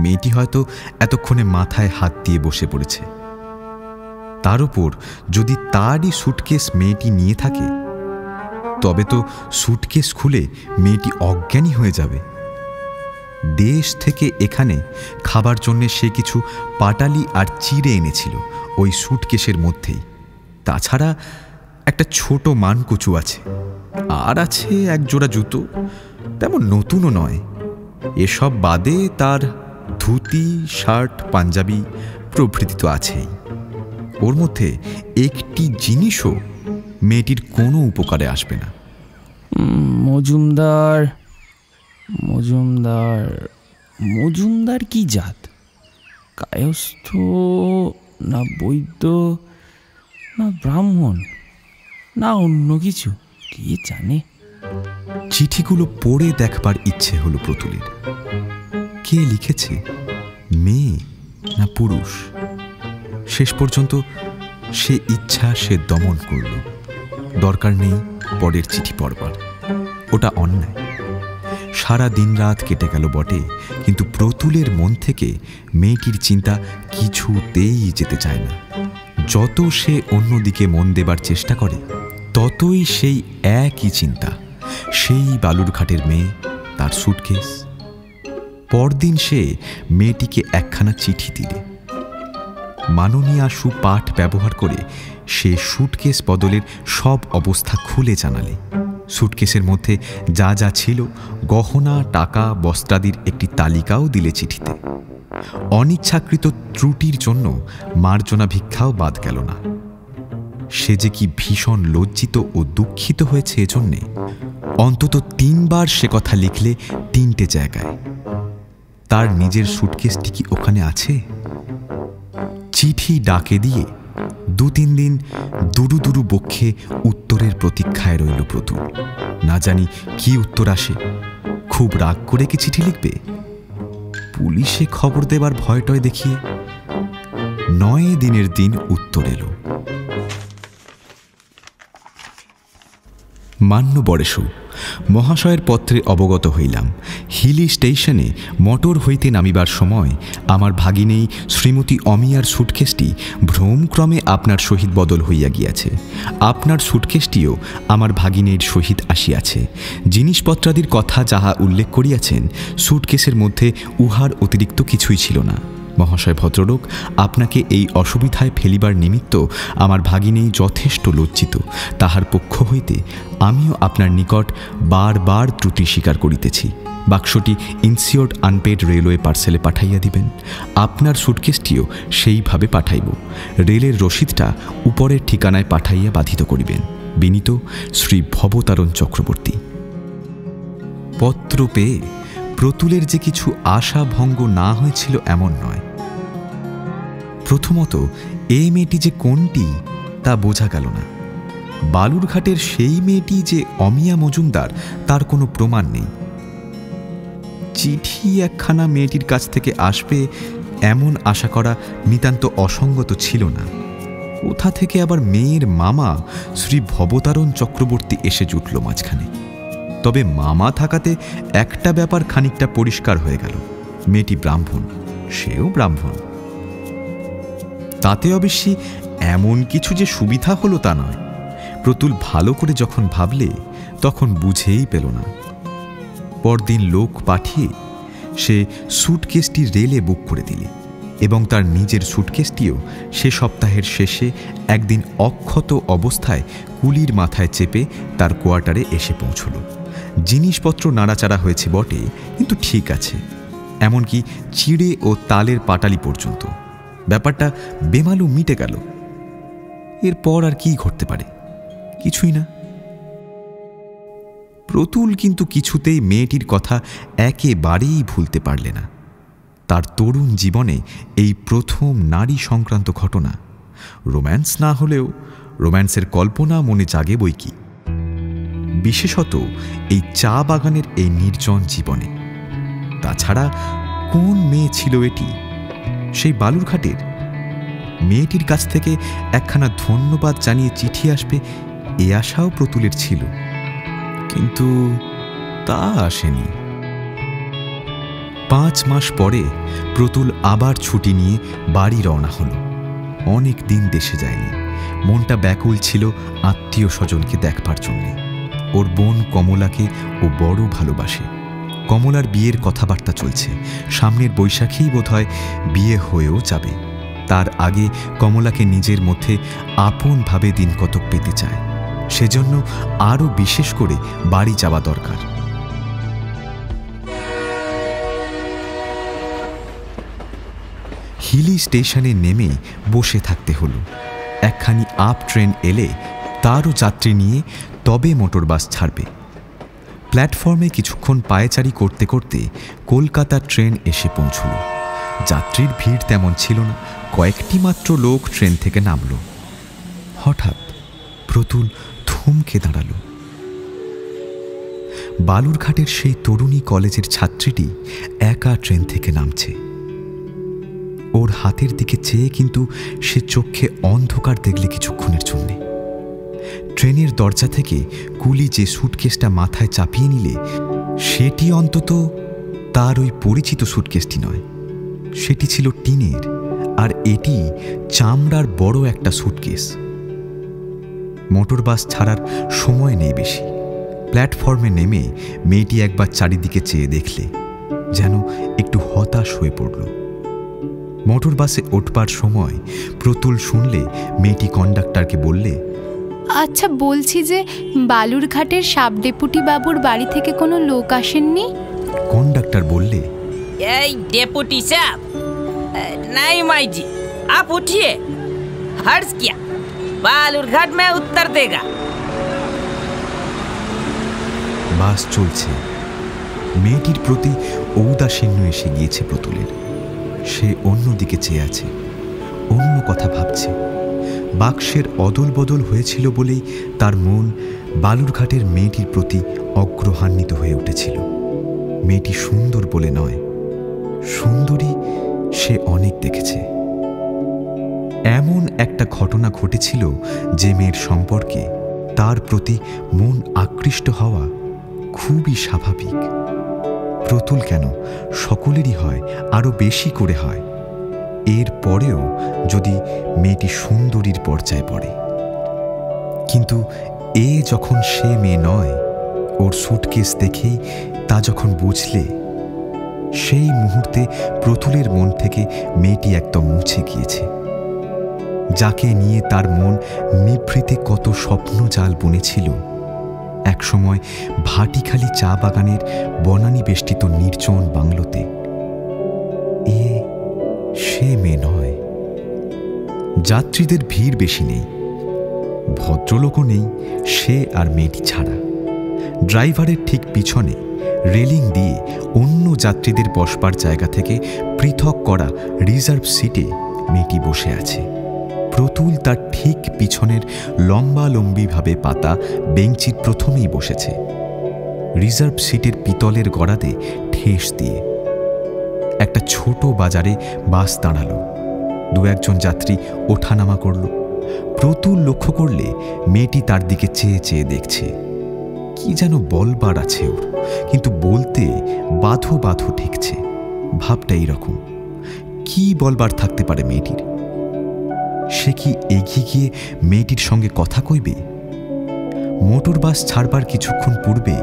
[SPEAKER 1] মেয়েটি হয়তো এতক্ষণে মাথায় হাত দিয়ে বসে পড়েছে। তার ওপর যদি তারই স্যুটকেস মেয়েটি নিয়ে থাকে, তবে তো স্যুটকেস খুলে মেয়েটি অজ্ঞানী হয়ে যাবে। দেশ থেকে এখানে খাবার জন্যে সে কিছু পাটালি আর চিড়ে এনেছিল ওই স্যুটকেসের মধ্যেই। তাছাড়া একটা ছোট মানকুচু আছে, আর আছে একজোড়া জুতো, তেমন নতুনও নয়। এসব বাদে তার ধুতি, শার্ট, পাঞ্জাবি প্রভৃতি তো আছেই। ওর মধ্যে একটি জিনিসও মেয়েটির কোনো উপকারে আসবে না।
[SPEAKER 4] মজুমদার মজুমদার মজুমদার কি জাত? কায়স্থ না বৈদ্য না ব্রাহ্মণ না অন্য কিছু, কে জানে।
[SPEAKER 1] চিঠিগুলো পড়ে দেখবার ইচ্ছে হলো প্রতুলের। কে লিখেছে, মেয়ে না পুরুষ? শেষ পর্যন্ত সে ইচ্ছা সে দমন করল। দরকার নেই পরের চিঠি পড়বার, ওটা অন্যায়। সারা দিন রাত কেটে গেল বটে, কিন্তু প্রতুলের মন থেকে মেয়েটির চিন্তা কিছুতেই যেতে চায় না। যত সে অন্যদিকে মন দেবার চেষ্টা করে, ততই সেই একই চিন্তা, সেই বালুরঘাটের মেয়ে, তার স্যুটকেস। পরদিন সে মেয়েটিকে একখানা চিঠি দিলে। মাননীয়া সুপাঠ ব্যবহার করে সে স্যুটকেস বদলের সব অবস্থা খুলে জানালে। স্যুটকেসের মধ্যে যা যা ছিল, গহনা, টাকা, বস্ত্রাদির একটি তালিকাও দিলে চিঠিতে। অনিচ্ছাকৃত ত্রুটির জন্য মার্জনা ভিক্ষাও বাদ গেল না। সে যে কি ভীষণ লজ্জিত ও দুঃখিত হয়েছে এজন্যে। অন্তত 3 বার সে কথা লিখলে 3টে জায়গায়। তার নিজের স্যুটকেসটি কি ওখানে আছে? চিঠি ডাকে দিয়ে 2-3 দিন দুরু দুরু বক্ষে উত্তরের প্রতীক্ষায় রইল প্রতুল। না জানি কি উত্তর আসে। খুব রাগ করে কি চিঠি লিখবে? পুলিশে খবর দেবার ভয়টয় দেখিয়ে 9 দিনের দিন উত্তর এলো। মান্য বরেশু, মহাশয়ের পত্রে অবগত হইলাম, হিলি স্টেশনে মোটর হইতে নামিবার সময় আমার ভাগিনেই শ্রীমতী অমিয়ার স্যুটকেসটি ভ্রমক্রমে আপনার সহিত বদল হইয়া গিয়াছে। আপনার স্যুটকেসটিও আমার ভাগিনের সহিত আসিয়াছে। জিনিসপত্রাদির কথা যাহা উল্লেখ করিয়াছেন, স্যুটকেসের মধ্যে উহার অতিরিক্ত কিছুই ছিল না। মহাশয় ভদ্রলোক, আপনাকে এই অসুবিধায় ফেলিবার নিমিত্ত আমার ভাগিনেই যথেষ্ট লজ্জিত। তাহার পক্ষ হইতে আমিও আপনার নিকট বারবার ত্রুটি স্বীকার করিতেছি। বাক্সটি ইনসিওর্ড আনপেড রেলওয়ে পার্সেলে পাঠাইয়া দিবেন। আপনার স্যুটকেসটিও সেইভাবে পাঠাইব। রেলের রসিদটা উপরের ঠিকানায় পাঠাইয়া বাধিত করিবেন। বিনীত, শ্রী ভবতারণ চক্রবর্তী। পত্র পেয়ে প্রতুলের যে কিছু আশা ভঙ্গ না হয়েছিল এমন নয়। প্রথমত, এই মেয়েটি যে কোনটি তা বোঝা গেল না। বালুরঘাটের সেই মেয়েটি যে অমিয়া মজুমদার, তার কোনো প্রমাণ নেই। চিঠি একখানা মেয়েটির কাছ থেকে আসবে এমন আশা করা নিতান্ত অসঙ্গত ছিল না। কোথা থেকে আবার মেয়ের মামা শ্রী ভবতারণ চক্রবর্তী এসে জুটল মাঝখানে। তবে মামা থাকাতে একটা ব্যাপার খানিকটা পরিষ্কার হয়ে গেল, মেয়েটি ব্রাহ্মণ, সেও ব্রাহ্মণ। তাতে অবশ্যই এমন কিছু যে সুবিধা হলো তা নয়। প্রতুল ভালো করে যখন ভাবলে, তখন বুঝেই পেল না। পরদিন লোক পাঠিয়ে সে স্যুটকেসটি রেলে বুক করে দিলে এবং তার নিজের স্যুটকেসটিও সে সপ্তাহের শেষে একদিন অক্ষত অবস্থায় কুলির মাথায় চেপে তার কোয়ার্টারে এসে পৌঁছল। জিনিসপত্র নাড়াচাড়া হয়েছে বটে, কিন্তু ঠিক আছে, এমনকি চিড়ে ও তালের পাটালি পর্যন্ত। ব্যাপারটা বেমালুম মিটে গেল। এরপর আর কি ঘটতে পারে? কিছুই না। প্রতুল কিন্তু কিছুতেই মেয়েটির কথা একেবারেই ভুলতে পারলে না। তার তরুণ জীবনে এই প্রথম নারী সংক্রান্ত ঘটনা। রোম্যান্স না হলেও রোম্যান্সের কল্পনা মনে জাগে বই কি, বিশেষত এই চা বাগানের এই নির্জন জীবনে। তাছাড়া কোন মেয়ে ছিল এটি? সেই বালুরঘাটের মেয়েটির কাছ থেকে একখানা ধন্যবাদ জানিয়ে চিঠি আসবে এ আশাও প্রতুলের ছিল, কিন্তু তা আসেনি। 5 মাস পরে প্রতুল আবার ছুটি নিয়ে বাড়ি রওনা হল। অনেক দিন দেশে যায়নি। মনটা ব্যাকুল ছিল আত্মীয় স্বজনকে দেখবার জন্যে। ওর বোন কমলাকে ও বড় ভালোবাসে। কমলার বিয়ের কথাবার্তা চলছে। সামনের বৈশাখেই বোধহয় বিয়ে হয়েও যাবে। তার আগে কমলাকে নিজের মধ্যে আপনভাবে দিন কতক পেতে চায়। সেজন্য আরও বিশেষ করে বাড়ি যাওয়া দরকার। হিলি স্টেশনে নেমে বসে থাকতে হলো। একখানি আপ ট্রেন এলে তারও যাত্রী নিয়ে তবে মোটর বাস ছাড়বে। প্ল্যাটফর্মে কিছুক্ষণ পায়চারি করতে করতে কলকাতার ট্রেন এসে পৌঁছল। যাত্রীর ভিড় তেমন ছিল না, কয়েকটি মাত্র লোক ট্রেন থেকে নামল। হঠাৎ প্রতুল থমকে দাঁড়াল। বালুরঘাটের সেই তরুণী কলেজের ছাত্রীটি একা ট্রেন থেকে নামছে। ওর হাতের দিকে চেয়ে কিন্তু সে চোখে অন্ধকার দেখলে কিছুক্ষণের জন্যে। ট্রেনের দরজা থেকে কুলি যে স্যুটকেসটা মাথায় চাপিয়ে নিলে সেটি অন্তত তার ওই পরিচিত স্যুটকেসটি নয়। সেটি ছিল টিনের, আর এটি চামড়ার বড় একটা স্যুটকেস। মোটর বাস ছাড়ার সময় নেই বেশি। প্ল্যাটফর্মে নেমে মেয়েটি একবার চারিদিকে চেয়ে দেখলে, যেন একটু হতাশ হয়ে পড়ল। মোটর বাসে উঠবার সময় প্রতুল শুনলে মেয়েটি কন্ডাক্টরকে বললে,
[SPEAKER 7] আচ্ছা, বলছি যে বালুরঘাটের সাব ডেপুটি বাবুর বাড়ি থেকে কোনো লোক আসেননি?
[SPEAKER 1] কন্ডাক্টর বললে,
[SPEAKER 3] এই डेपुटी साहब नहीं माई जी, आप उठिए। हर्ष क्या बालूरघाट में उत्तर देगा।
[SPEAKER 1] বাস চলছে। মেয়েটির প্রতি ঔদাসীন্য এসে গিয়েছে প্রতুলের। সে অন্যদিকে চেয়ে আছে, অন্য কথা ভাবছে। বাক্সের অদল বদল হয়েছিল বলেই তার মন বালুরঘাটের মেয়েটির প্রতি অগ্রহান্বিত হয়ে উঠেছিল। মেয়েটি সুন্দর বলে নয়, সুন্দরী সে অনেক দেখেছে। এমন একটা ঘটনা ঘটেছিল যে মেয়ের সম্পর্কে তার প্রতি মন আকৃষ্ট হওয়া খুবই স্বাভাবিক। প্রতুল কেন, সকলেরই হয়, আরও বেশি করে হয়। এর পরেও যদি মেয়েটি সুন্দরীর পর্যায়ে পড়ে। কিন্তু এ যখন সে মেয়ে নয়, ওর স্যুটকেস দেখেই তা যখন বুঝলে, সেই মুহূর্তে প্রতুলের মন থেকে মেয়েটি একদম মুছে গিয়েছে। যাকে নিয়ে তার মন নিভৃতে কত স্বপ্ন জাল বুনেছিল, একসময় ভাটিখালি চা বাগানের বনানী বেষ্টিত নির্জন বাংলোতে, এ সে মেয়ে নয়। যাত্রীদের ভিড় বেশি নেই, ভদ্রলোকও নেই সে আর মেয়েটি ছাড়া। ড্রাইভারের ঠিক পিছনে রেলিং দিয়ে অন্য যাত্রীদের বসবার জায়গা থেকে পৃথক করা রিজার্ভ সিটে মেয়েটি বসে আছে। প্রতুল তার ঠিক পিছনের লম্বালম্বিভাবে পাতা বেঞ্চির প্রথমেই বসেছে, রিজার্ভ সিটের পিতলের গড়াতে ঠেস দিয়ে। একটা ছোট বাজারে বাস দাঁড়ালো। 2-1 যাত্রী ওঠানামা করল। প্রতুল লক্ষ্য করলে মেয়েটি তার দিকে চেয়ে চেয়ে দেখছে। কি যেন বলবার আছে ওর, কিন্তু বলতে বাঁধো বাঁধো ঠেকছে। ভাবটা এইরকম, কি বলবার থাকতে পারে মেয়েটির? সে কি এগিয়ে গিয়ে মেয়েটির সঙ্গে কথা কইবে? মোটর বাস ছাড়বার কিছুক্ষণ পূর্বে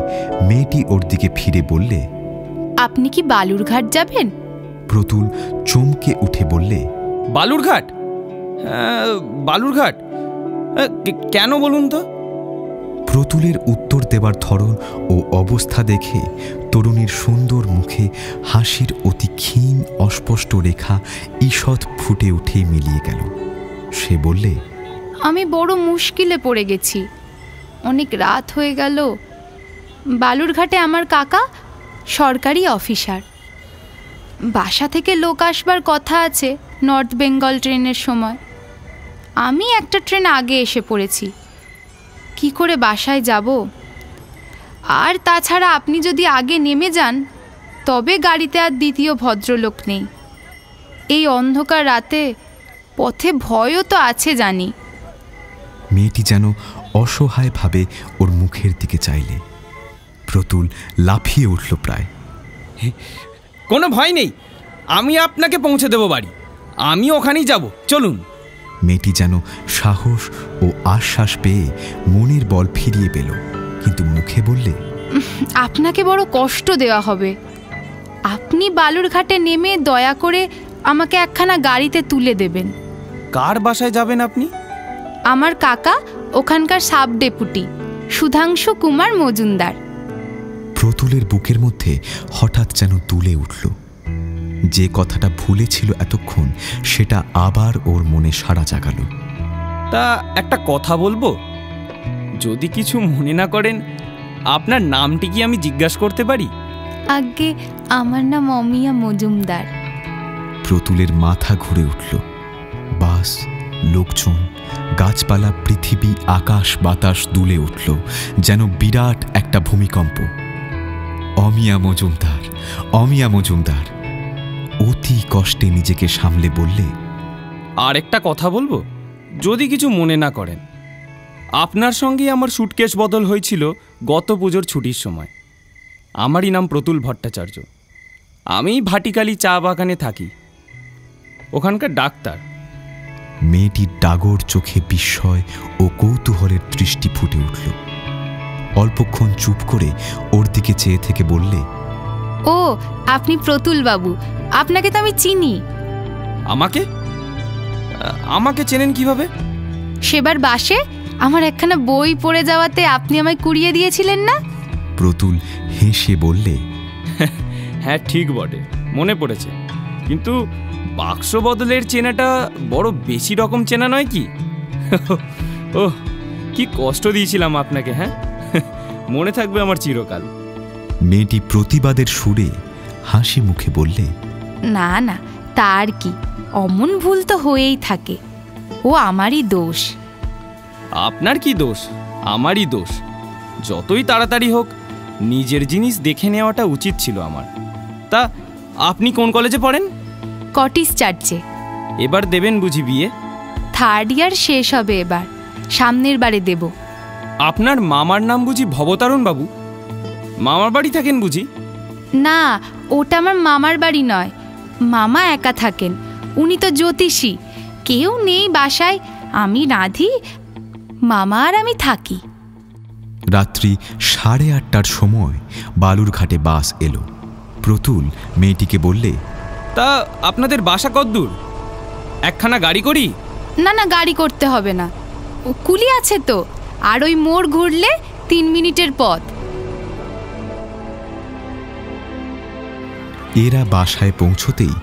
[SPEAKER 1] মেয়েটি ওর দিকে ফিরে বললে,
[SPEAKER 7] আপনি কি বালুরঘাট যাবেন?
[SPEAKER 1] প্রতুল চমকে উঠে বললে,
[SPEAKER 4] বালুরঘাট? বালুরঘাট কেন বলুন তো?
[SPEAKER 1] প্রতুলের উত্তর দেবার ধরন ও অবস্থা দেখে তরুণীর সুন্দর মুখে হাসির অতি ক্ষীণ অস্পষ্ট রেখা ঈষৎ ফুটে উঠে মিলিয়ে গেল। সে বললে,
[SPEAKER 7] আমি বড় মুশকিলে পড়ে গেছি, অনেক রাত হয়ে গেল। বালুরঘাটে আমার কাকা সরকারি অফিসার, বাসা থেকে লোক আসবার কথা আছে নর্থ বেঙ্গল ট্রেনের সময়। আমি একটা ট্রেন আগে এসে পড়েছি, কি করে বাসায় যাব? আর তাছাড়া আপনি যদি আগে নেমে যান তবে গাড়িতে আর দ্বিতীয় ভদ্রলোক নেই। এই অন্ধকার রাতে পথে ভয়ও তো আছে জানি।
[SPEAKER 1] মেয়েটি যেন অসহায়ভাবে ওর মুখের দিকে চাইলে। প্রতুল লাফিয়ে উঠল প্রায়।
[SPEAKER 4] কোনো ভয় নেই, আমি আপনাকে পৌঁছে দেব বাড়ি, আমি ওখানেই যাব, চলুন।
[SPEAKER 1] মেয়েটি যেন সাহস ও আশ্বাস পেয়ে মনের বল ফিরিয়ে পেল, কিন্তু মুখে বললে,
[SPEAKER 7] আপনাকে বড় কষ্ট দেওয়া হবে। আপনি বালুরঘাটে নেমে দয়া করে আমাকে একখানা গাড়িতে তুলে দেবেন।
[SPEAKER 4] কার বাসায় যাবেন আপনি?
[SPEAKER 7] আমার কাকা ওখানকার সাব ডেপুটি সুধাংশু কুমার মজুমদার।
[SPEAKER 1] প্রতুলের বুকের মধ্যে হঠাৎ যেন তুলে উঠল। যে কথাটা ভুলেছিল এতক্ষণ সেটা আবার ওর মনে সাড়া জাগালো।
[SPEAKER 4] তা একটা কথা বলবো, যদি কিছু মনে না করেন, আপনার নামটি কি আমি জিজ্ঞাসা করতে পারি?
[SPEAKER 7] আগে আমার নাম অমিয়া মজুমদার।
[SPEAKER 1] প্রতুলের মাথা ঘুরে উঠল। বাস, লোকজন, গাছপালা, পৃথিবী, আকাশ বাতাস দুলে উঠল যেন বিরাট একটা ভূমিকম্প। অমিয়া মজুমদার, অমিয়া মজুমদার। অতি কষ্টে নিজেকে সামলে বললে,
[SPEAKER 4] আর একটা কথা বলবো, যদি কিছু মনে না করেন। আপনার সঙ্গে আমার সুটকেস বদল হয়েছিল গত পুজোর ছুটির সময়। আমারই নাম প্রতুল ভট্টাচার্য, আমি ভাটিকালি চা বাগানে থাকি, ওখানকার ডাক্তার।
[SPEAKER 1] মেয়েটির ডাগর চোখে বিস্ময় ও কৌতূহলের দৃষ্টি ফুটে উঠল। অল্পক্ষণ চুপ করে ওর দিকে চেয়ে থেকে বললে,
[SPEAKER 7] ও আপনি প্রতুল বাবু, আপনাকে তো আমি চিনি।
[SPEAKER 4] আমাকে আমাকে চেনেন কিভাবে?
[SPEAKER 7] সেবার বাসে আমার একখানা বই পড়ে যাওয়াতে আপনি আমায় কুড়িয়ে দিয়েছিলেন না?
[SPEAKER 1] প্রতুল হেসে বললে,
[SPEAKER 4] হ্যাঁ ঠিক বটে, মনে পড়েছে, কিন্তু বাক্স বদলের চেনাটা বড় বেশি রকম চেনা নয় কি? ও কি কষ্ট দিয়েছিলাম আপনাকে, হ্যাঁ? মনে থাকবে আমার চিরকাল।
[SPEAKER 1] মেয়েটি প্রতিবাদের সুরে হাসি মুখে বললে,
[SPEAKER 7] না না, তার কি, অমন ভুল তো হয়েই থাকে, ও আমারই দোষ।
[SPEAKER 4] আপনার কি দোষ? আমারই দোষ। যতই তাড়াতাড়ি হোক নিজের জিনিস দেখে নেওয়াটা উচিত ছিল আমার। তা আপনি কোন কলেজে পড়েন?
[SPEAKER 7] কটিস চার্চে।
[SPEAKER 4] এবার দেবেন বুঝি বিয়ে?
[SPEAKER 7] থার্ড ইয়ার শেষ হবে এবার, সামনের বারে দেব।
[SPEAKER 4] আপনার মামার নাম বুঝি ভবতারণ বাবু? মামার বাড়ি থাকেন বুঝি?
[SPEAKER 7] না, ওটা আমার মামার বাড়ি নয়, মামা একা থাকেন, উনি তো জ্যোতিষী, কেউ নেই বাসায়, আমি রাঁধি, মামা আর আমি থাকি।
[SPEAKER 1] রাত্রি 8:30টার সময় বালুরঘাটে বাস এলো। প্রতুল মেয়েটিকে বললে,
[SPEAKER 4] তা আপনাদের বাসা কতদূর? একখানা গাড়ি করি?
[SPEAKER 7] না না, গাড়ি করতে হবে না, ও কুলি আছে তো, আর ওই মোড় ঘুরলে 3 মিনিটের পথ।
[SPEAKER 1] এরা বাসায় পৌঁছতেই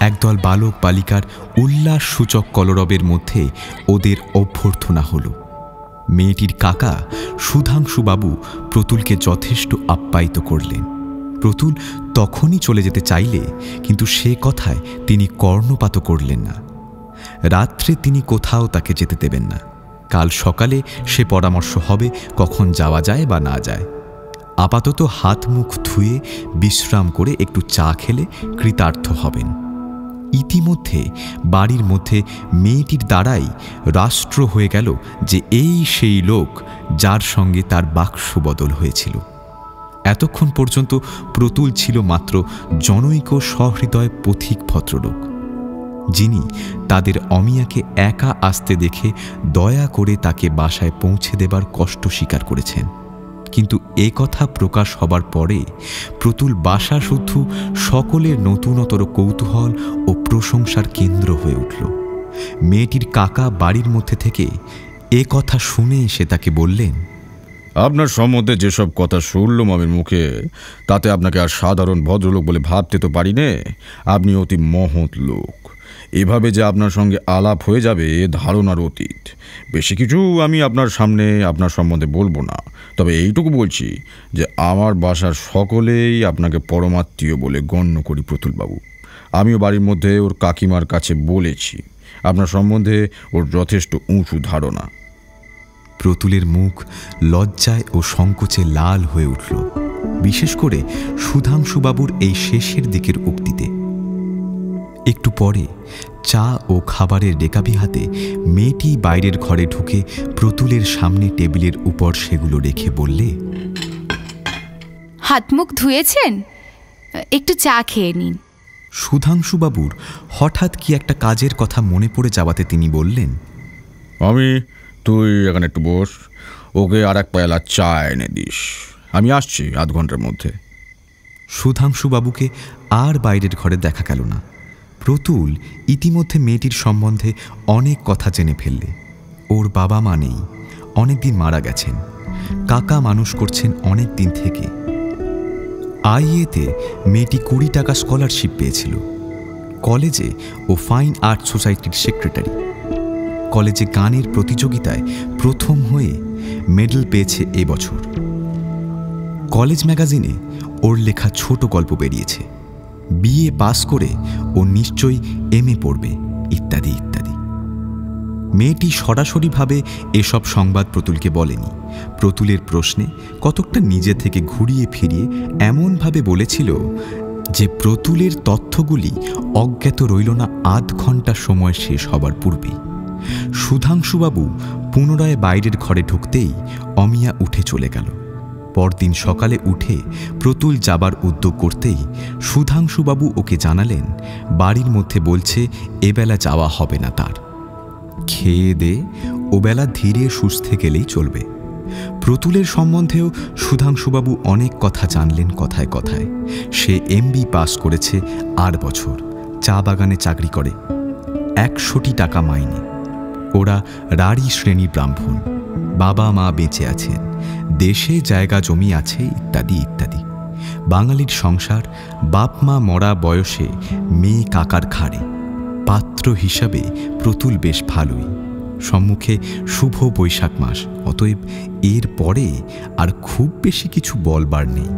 [SPEAKER 1] একদল বালক বালিকার উল্লাস সূচক কলরবের মধ্যে ওদের অভ্যর্থনা হলো। মেয়েটির কাকা সুধাংশুবাবু প্রতুলকে যথেষ্ট আপ্যায়িত করলেন। প্রতুল তখনই চলে যেতে চাইলে, কিন্তু সে কথায় তিনি কর্ণপাত করলেন না। রাত্রে তিনি কোথাও তাকে যেতে দেবেন না, কাল সকালে সে পরামর্শ হবে কখন যাওয়া যায় বা না যায়। আপাতত হাত মুখ ধুয়ে বিশ্রাম করে একটু চা খেলে কৃতার্থ হবেন। ইতিমধ্যে বাড়ির মধ্যে মেয়েটির দ্বারাই রাষ্ট্র হয়ে গেল যে এই সেই লোক যার সঙ্গে তার বাক্স বদল হয়েছিল। এতক্ষণ পর্যন্ত প্রতুল ছিল মাত্র জনৈক সহৃদয় পথিক ভদ্রলোক, যিনি তাদের অমিয়াকে একা আসতে দেখে দয়া করে তাকে বাসায় পৌঁছে দেবার কষ্ট স্বীকার করেছেন। কিন্তু এ কথা প্রকাশ হবার পরে প্রতুল বাসা শুদ্ধ সকলের নতুনতর কৌতূহল ও প্রশংসার কেন্দ্র হয়ে উঠল। মেয়েটির কাকা বাড়ির মধ্যে থেকে এ কথা শুনে সে তাকে বললেন,
[SPEAKER 2] আপনার সম্বন্ধে যেসব কথা শুনলাম আমির মুখে, তাতে আপনাকে আর সাধারণ ভদ্রলোক বলে ভাবতে তো পারি নে। আপনি অতি মহৎ লোক। এভাবে যে আপনার সঙ্গে আলাপ হয়ে যাবে ধারণার অতীত। বেশি কিছু আমি আপনার সামনে আপনার সম্বন্ধে বলবো না, তবে এইটুকু বলছি যে আমার বাসার সকলেই আপনাকে পরমাত্মীয় বলে গণ্য করি প্রতুলবাবু। আমিও বাড়ির মধ্যে ওর কাকিমার কাছে বলেছি আপনার সম্বন্ধে ওর যথেষ্ট উঁচু ধারণা।
[SPEAKER 1] প্রতুলের মুখ লজ্জায় ও সংকোচে লাল হয়ে উঠল, বিশেষ করে সুধাংশুবাবুর এই শেষের দিকের উক্তিতে। একটু পরে চা ও খাবারের ডেকাবি হাতে মেয়েটি বাইরের ঘরে ঢুকে প্রতুলের সামনে টেবিলের উপর সেগুলো রেখে বললে,
[SPEAKER 7] হাত মুখ ধুয়েছেন? একটু চা খেয়ে নিন।
[SPEAKER 1] সুধাংশুবাবুর হঠাৎ কি একটা কাজের কথা মনে পড়ে যাওয়াতে তিনি বললেন,
[SPEAKER 2] তুই এখানে একটু বস, ওকে আর এক পেয়ালা চা এনে দিস, আমি আসছি আধ ঘন্টার মধ্যে।
[SPEAKER 1] সুধাংশুবাবুকে আর বাইরের ঘরে দেখা গেল না। প্রতুল ইতিমধ্যে মেয়েটির সম্বন্ধে অনেক কথা জেনে ফেললে। ওর বাবা মা নেই, অনেকদিন মারা গেছেন। কাকা মানুষ করছেন অনেক দিন থেকে। আইএতে মেয়েটি 20 টাকা স্কলারশিপ পেয়েছিল। কলেজে ও ফাইন আর্ট সোসাইটির সেক্রেটারি। কলেজে গানের প্রতিযোগিতায় প্রথম হয়ে মেডেল পেয়েছে এবছর। কলেজ ম্যাগাজিনে ওর লেখা ছোট গল্প বেরিয়েছে। বিএ পাস করে ও নিশ্চয়ই এমএ পড়বে, ইত্যাদি ইত্যাদি। মেয়েটি সরাসরিভাবে এসব সংবাদ প্রতুলকে বলেনি। প্রতুলের প্রশ্নে কতকটা নিজে থেকে ঘুরিয়ে ফিরিয়ে এমনভাবে বলেছিল যে প্রতুলের তথ্যগুলি অজ্ঞাত রইল না আধ ঘন্টা সময় শেষ হবার পূর্বেই। সুধাংশুবাবু পুনরায় বাইরের ঘরে ঢুকতেই অমিয়া উঠে চলে গেল। পরদিন সকালে উঠে প্রতুল যাবার উদ্যোগ করতেই সুধাংশুবাবু ওকে জানালেন বাড়ির মধ্যে বলছে এবেলা যাওয়া হবে না তার। খেয়ে দে ওবেলা ধীরে সুস্থে গেলেই চলবে। প্রতুলের সম্বন্ধেও সুধাংশুবাবু অনেক কথা জানলেন কথায় কথায়। সে এমবি পাস করেছে 8 বছর, চা বাগানে চাকরি করে, 100 টাকা মাইনে। ওরা রাঢ়ী শ্রেণীর ব্রাহ্মণ, বাবা মা বেঁচে আছেন, দেশে জায়গা জমি আছে, ইত্যাদি ইত্যাদি। বাঙালির সংসার, বাপ মা মরা বয়সে মেয়ে কাকার ঘাড়ে। পাত্র হিসাবে প্রতুল বেশ ভালোই। সম্মুখে শুভ বৈশাখ মাস, অতএব এর পরে আর খুব বেশি কিছু বলবার নেই,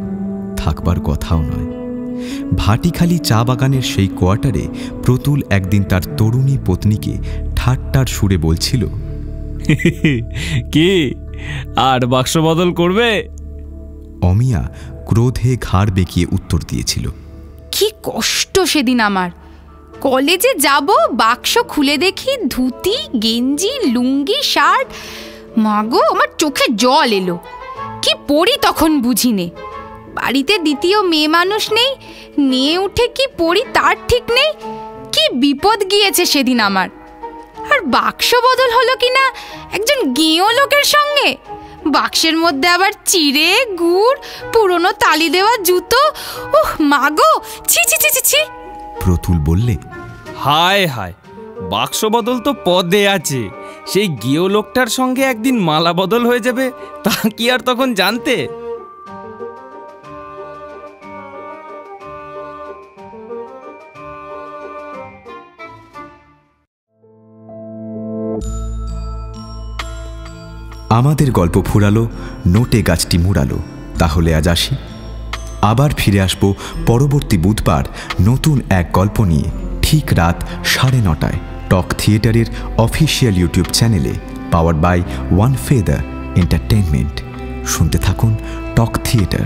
[SPEAKER 1] থাকবার কথাও নয়। ভাটিখালি চা বাগানের সেই কোয়ার্টারে প্রতুল একদিন তার তরুণী পত্নীকে ঠাট্টার সুরে বলছিল,
[SPEAKER 4] কি আর বাক্স বদল করবে?
[SPEAKER 1] অমিয়া ক্রোধে ঘাড় বেঁকিয়ে উত্তর দিয়েছিল,
[SPEAKER 7] কি কষ্ট সেদিন আমার। কলেজে যাব, বাক্স খুলে দেখি ধুতি, গেঞ্জি, লুঙ্গি, শার্ট। মাগো, আমার চোখে জল এলো। কি পড়ি তখন বুঝিনে। বাড়িতে দ্বিতীয় মেয়ে মানুষ নেই, নিয়ে উঠে কি পড়ি তার ঠিক নেই। কি বিপদ গিয়েছে সেদিন আমার। আর বাক্স বদল হলো কিনা একজন গেঁয়ো লোকের সঙ্গে। বাক্সের মধ্যে আবার চিড়ে, গুড়, পুরনো তালি দেওয়া জুতো। ওহ মাগো, ছি ছি ছি ছি ছি।
[SPEAKER 1] প্রতুল বললে,
[SPEAKER 4] হায় হায়, বাক্স বদল তো পদে আছে। সেই গেঁয়ো লোকটার সঙ্গে একদিন মালা বদল হয়ে যাবে, তা কি আর তখন জানতে?
[SPEAKER 1] আমাদের গল্প ফুরালো, নোটে গাছটি মুড়ালো। তাহলে আজ আসি। আবার ফিরে আসব পরবর্তী বুধবার নতুন এক গল্প নিয়ে, ঠিক রাত 9:30টায় টক থিয়েটারের অফিসিয়াল ইউটিউব চ্যানেলে, powered by One Feather Entertainment. শুনতে থাকুন টক থিয়েটার।